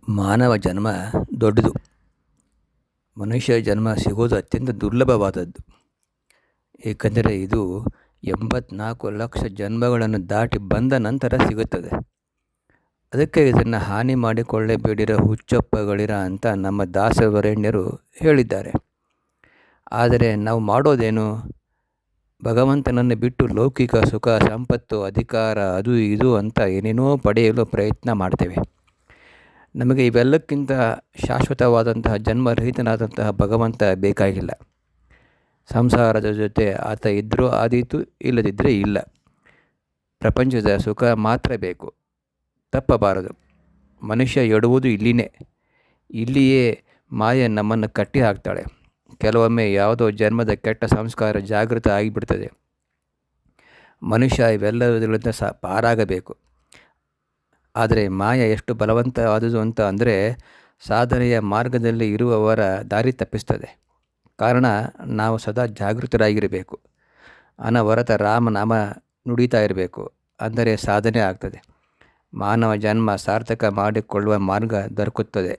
ಮಾನವ ಜನ್ಮ ದೊಡ್ಡದು. ಮನುಷ್ಯ ಜನ್ಮ ಸಿಗೋದು ಅತ್ಯಂತ ದುರ್ಲಭವಾದದ್ದು. ಏಕೆಂದರೆ ಇದು 84 ಲಕ್ಷ ಜನ್ಮಗಳನ್ನು ದಾಟಿ ಬಂದ ನಂತರ ಸಿಗುತ್ತದೆ. ಅದಕ್ಕೆ ಇದನ್ನು ಹಾನಿ ಮಾಡಿಕೊಳ್ಳಬೇಡಿರ ಹುಚ್ಚಪ್ಪಗಳಿರ ಅಂತ ನಮ್ಮ ದಾಸವರೇಣ್ಯರು ಹೇಳಿದ್ದಾರೆ. ಆದರೆ ನಾವು ಮಾಡೋದೇನು? ಭಗವಂತನನ್ನು ಬಿಟ್ಟು ಲೌಕಿಕ ಸುಖ, ಸಂಪತ್ತು, ಅಧಿಕಾರ, ಅದು ಇದು ಅಂತ ಏನೇನೋ ಪಡೆಯಲು ಪ್ರಯತ್ನ ಮಾಡ್ತೇವೆ. ನಮಗೆ ಇವೆಲ್ಲಕ್ಕಿಂತ ಶಾಶ್ವತವಾದಂತಹ ಜನ್ಮರಹಿತನಾದಂತಹ ಭಗವಂತ ಬೇಕಾಗಿಲ್ಲ. ಸಂಸಾರದ ಜೊತೆ ಆತ ಇದ್ದರೂ ಆದೀತು, ಇಲ್ಲದಿದ್ದರೆ ಇಲ್ಲ. ಪ್ರಪಂಚದ ಸುಖ ಮಾತ್ರ ಬೇಕು, ತಪ್ಪಬಾರದು. ಮನುಷ್ಯ ಎಡುವುದು ಇಲ್ಲಿಯೇ ಮಾಯೆ ನಮ್ಮನ್ನು ಕಟ್ಟಿ ಹಾಕ್ತಾಳೆ. ಕೆಲವೊಮ್ಮೆ ಯಾವುದೋ ಜನ್ಮದ ಕೆಟ್ಟ ಸಂಸ್ಕಾರ ಜಾಗೃತ ಆಗಿಬಿಡ್ತದೆ. ಮನುಷ್ಯ ಇವೆಲ್ಲದರಿಂದ ಪಾರಾಗಬೇಕು. ಆದರೆ ಮಾಯ ಎಷ್ಟು ಬಲವಂತವಾದುದು ಅಂತ ಅಂದರೆ ಸಾಧನೆಯ ಮಾರ್ಗದಲ್ಲಿ ಇರುವವರ ದಾರಿ ತಪ್ಪಿಸ್ತದೆ. ಕಾರಣ ನಾವು ಸದಾ ಜಾಗೃತರಾಗಿರಬೇಕು. ಅನವರತ ರಾಮನಾಮ ನುಡಿತಾ ಇರಬೇಕು. ಅಂದರೆ ಸಾಧನೆ ಆಗ್ತದೆ. ಮಾನವ ಜನ್ಮ ಸಾರ್ಥಕ ಮಾಡಿಕೊಳ್ಳುವ ಮಾರ್ಗ ದೊರಕುತ್ತದೆ.